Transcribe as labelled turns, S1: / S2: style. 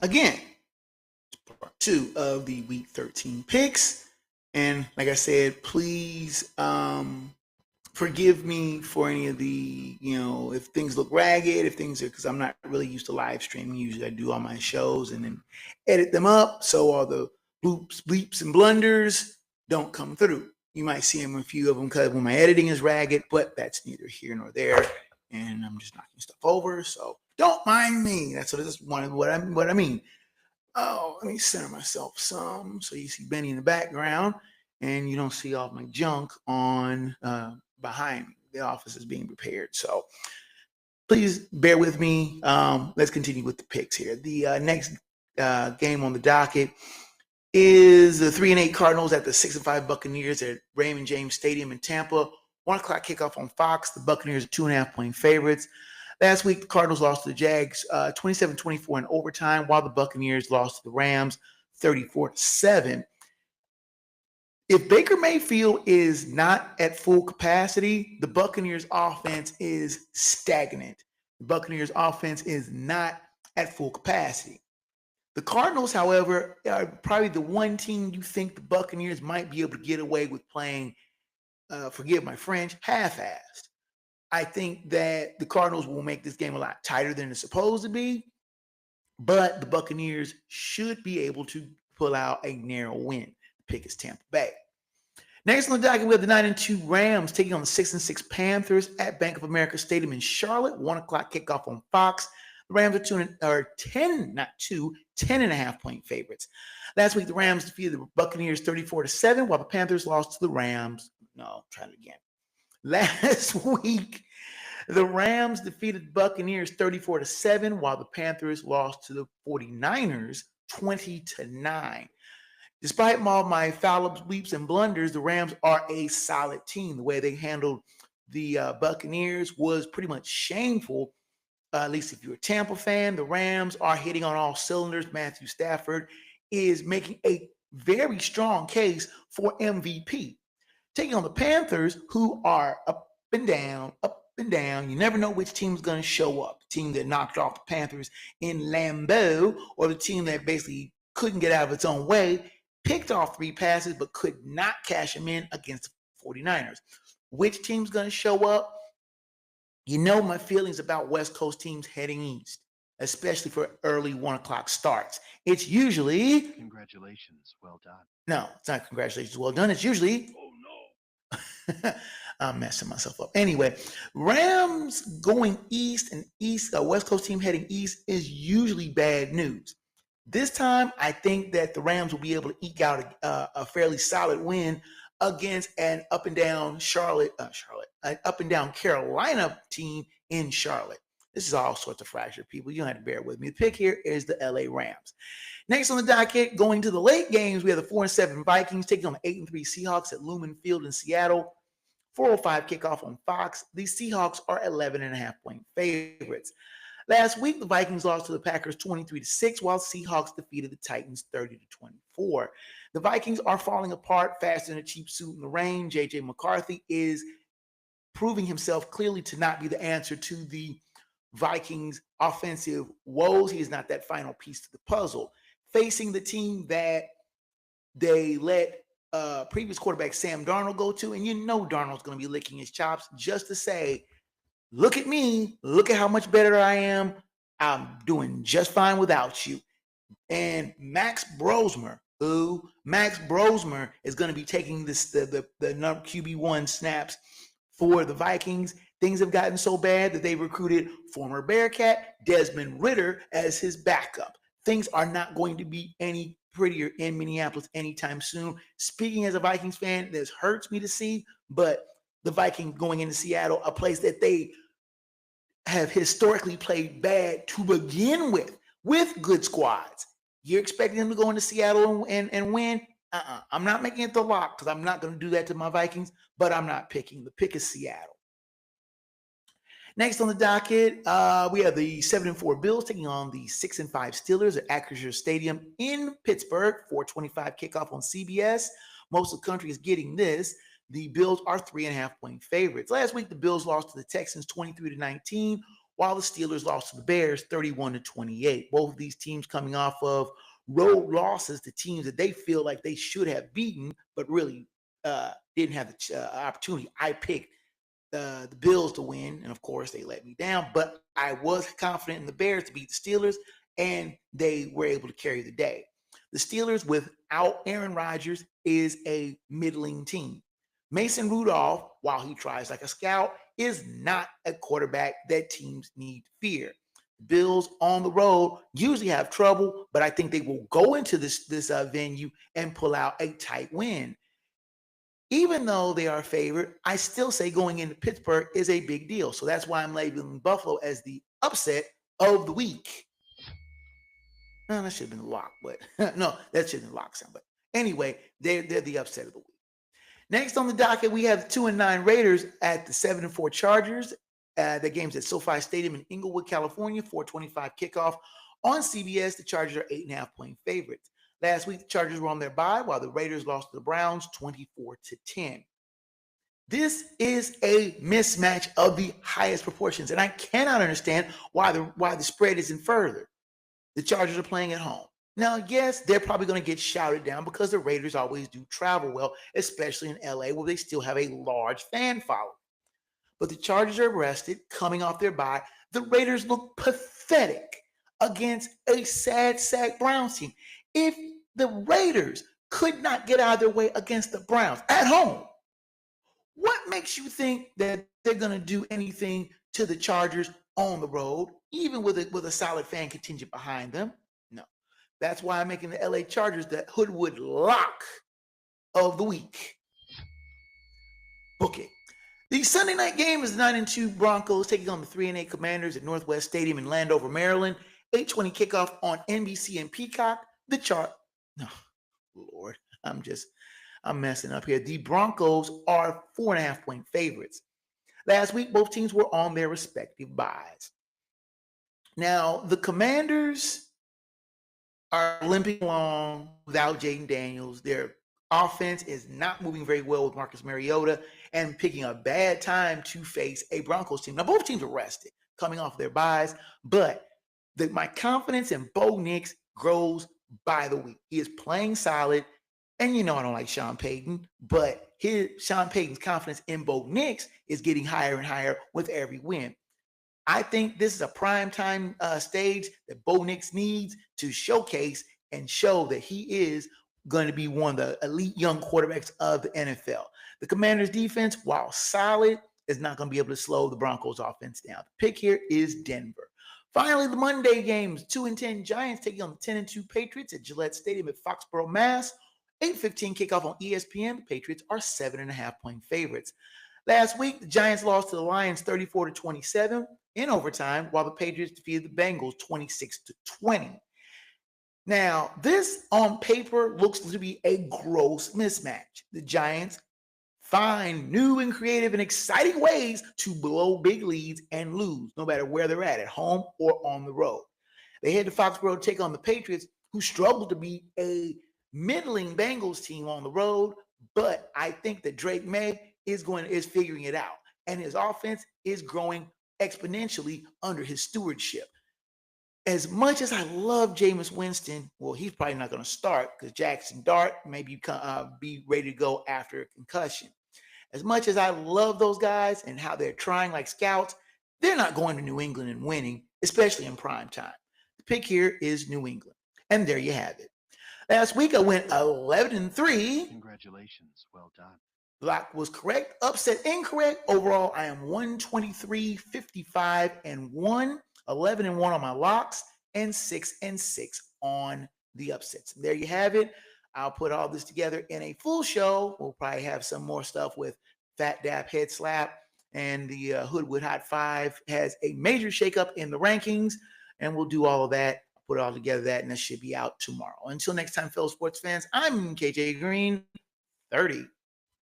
S1: again, part 2 of the Week 13 picks. And like I said, please forgive me for any of the, if things look ragged, if things are, because I'm not really used to live streaming. Usually I do all my shows and then edit them up. So all the bloops, bleeps, and blunders don't come through. You might see them, a few of them, because when my editing is ragged, but that's neither here nor there. And I'm just knocking stuff over. So don't mind me. That's what I mean. Oh, let me center myself some so you see Benny in the background and you don't see all my junk on behind me. The office is being prepared. So please bear with me. Let's continue with the picks here. The next game on the docket is the 3-8 Cardinals at the 6-5 Buccaneers at Raymond James Stadium in Tampa. 1 o'clock kickoff on Fox. The Buccaneers are 2.5-point favorites. Last week, the Cardinals lost to the Jags 27-24 in overtime, while the Buccaneers lost to the Rams 34-7. If Baker Mayfield is not at full capacity, the Buccaneers offense is stagnant. The Buccaneers offense is not at full capacity. The Cardinals, however, are probably the one team you think the Buccaneers might be able to get away with playing, forgive my French, half-assed. I think that the Cardinals will make this game a lot tighter than it's supposed to be, but the Buccaneers should be able to pull out a narrow win. The pick is Tampa Bay. Next on the docket, we have the 9-2 Rams taking on the 6-6 Panthers at Bank of America Stadium in Charlotte. 1 o'clock kickoff on Fox. The Rams are 10.5-point favorites. Last week, the Rams defeated the Buccaneers 34-7, while the Panthers lost to the Rams. No, try it again. Last week, the Rams defeated the Buccaneers 34-7, while the Panthers lost to the 49ers 20-9. Despite all my foul-ups, bleeps, and blunders, the Rams are a solid team. The way they handled the Buccaneers was pretty much shameful. At least if you're a Tampa fan, the Rams are hitting on all cylinders. Matthew Stafford is making a very strong case for MVP. Taking on the Panthers, who are up and down. You never know which team's going to show up. The team that knocked off the Panthers in Lambeau, or the team that basically couldn't get out of its own way, picked off 3 passes but could not cash them in against the 49ers. Which team's going to show up? You know my feelings about West Coast teams heading east, especially for early 1 o'clock starts. It's usually...
S2: Congratulations, well done.
S1: No, it's not congratulations, well done. It's usually...
S2: Oh, no.
S1: I'm messing myself up. Anyway, Rams going east and West Coast team heading east is usually bad news. This time, I think that the Rams will be able to eke out a fairly solid win against an up and down an up and down Carolina team in Charlotte. This is all sorts of fractured people. You don't have to bear with me. The pick here is the LA Rams. Next on the docket, going to the late games, we have the 4-7 Vikings taking on the 8-3 Seahawks at Lumen Field in Seattle. 4:05 kickoff on Fox. The Seahawks are 11.5-point favorites. Last week, the Vikings lost to the Packers 23-6, while Seahawks defeated the Titans 30-24. The Vikings are falling apart faster than a cheap suit in the rain. J.J. McCarthy is proving himself clearly to not be the answer to the Vikings' offensive woes. He is not that final piece to the puzzle. Facing the team that they let previous quarterback Sam Darnold go to, and you know Darnold's going to be licking his chops just to say, look at me, look at how much better I am. I'm doing just fine without you. And Max Brosmer is going to be taking the number QB1 snaps for the Vikings. Things have gotten so bad that they recruited former Bearcat Desmond Ridder as his backup. Things are not going to be any prettier in Minneapolis anytime soon. Speaking as a Vikings fan, this hurts me to see, but the Vikings going into Seattle, a place that they have historically played bad to begin with good squads. You're expecting them to go into Seattle and win? I'm not making it the lock because I'm not going to do that to my Vikings, but I'm not picking. The pick is Seattle. Next on the docket, we have the 7-4 Bills taking on the 6-5 Steelers at Acrisure Stadium in Pittsburgh. 4:25 kickoff on CBS. Most of the country is getting this. The Bills are 3.5-point favorites. Last week, the Bills lost to the Texans 23-19, while the Steelers lost to the Bears 31-28. Both of these teams coming off of road losses to teams that they feel like they should have beaten, but really didn't have the opportunity. I picked the Bills to win, and of course they let me down, but I was confident in the Bears to beat the Steelers, and they were able to carry the day. The Steelers, without Aaron Rodgers, is a middling team. Mason Rudolph, while he tries like a scout, is not a quarterback that teams need to fear. Bills on the road usually have trouble, but I think they will go into this venue and pull out a tight win. Even though they are favored, I still say going into Pittsburgh is a big deal. So that's why I'm labeling Buffalo as the upset of the week. No, that should have been the lock, but no, that shouldn't have been lock sound. But anyway, they're the upset of the week. Next on the docket, we have the 2-9 Raiders at the 7-4 Chargers. The game's at SoFi Stadium in Inglewood, California, 4:25 kickoff on CBS. The Chargers are 8.5-point favorites. Last week, the Chargers were on their bye, while the Raiders lost to the Browns 24-10. This is a mismatch of the highest proportions, and I cannot understand why the spread isn't further. The Chargers are playing at home. Now, yes, they're probably going to get shouted down because the Raiders always do travel well, especially in LA, where they still have a large fan following. But the Chargers are rested, coming off their bye. The Raiders look pathetic against a sad sack Browns team. If the Raiders could not get out of their way against the Browns at home, what makes you think that they're going to do anything to the Chargers on the road, even with a solid fan contingent behind them? No. That's why I'm making the LA Chargers the Hoodwood lock of the week. Book it. The Sunday night game is the 9-2 Broncos taking on the 3-8 Commanders at Northwest Stadium in Landover, Maryland. 8:20 kickoff on NBC and Peacock. No, Lord, I'm messing up here. The Broncos are 4.5-point favorites. Last week, both teams were on their respective byes. Now, the Commanders are limping along without Jaden Daniels. Their offense is not moving very well with Marcus Mariota and picking a bad time to face a Broncos team. Now, both teams are rested, coming off their byes, but my confidence in Bo Nix grows by the week. He is playing solid, and you know I don't like Sean Payton, but Sean Payton's confidence in Bo Nix is getting higher and higher with every win. I think this is a prime time stage that Bo Nix needs to showcase and show that he is going to be one of the elite young quarterbacks of the NFL. The Commanders' defense, while solid, is not going to be able to slow the Broncos' offense down. The pick here is Denver. Finally, the Monday games, 2-10 Giants taking on the 10-2 Patriots at Gillette Stadium at Foxborough, Mass. 8:15 kickoff on ESPN. The Patriots are 7.5-point favorites. Last week, the Giants lost to the Lions 34-27 in overtime, while the Patriots defeated the Bengals 26-20. Now, this on paper looks to be a gross mismatch. The Giants find new and creative and exciting ways to blow big leads and lose, no matter where they're at home or on the road. They head to Foxborough to take on the Patriots, who struggled to beat a middling Bengals team on the road, but I think that Drake May is figuring it out, and his offense is growing exponentially under his stewardship. As much as I love Jameis Winston, well, he's probably not going to start because Jackson Dart may be ready to go after a concussion. As much as I love those guys and how they're trying like scouts, they're not going to New England and winning, especially in prime time. The pick here is New England. And there you have it. Last week I went 11-3.
S2: Congratulations. Well done.
S1: Block was correct. Upset incorrect. Overall, I am 123, 55, and 1. 11-1 on my locks, and 6-6 on the upsets. And there you have it. I'll put all this together in a full show. We'll probably have some more stuff with Fat Dap Head Slap, and the Hoodwood Hot 5 has a major shakeup in the rankings, and we'll do all of that. I'll put it all together, and that should be out tomorrow. Until next time, fellow sports fans, I'm KJ Green, 30.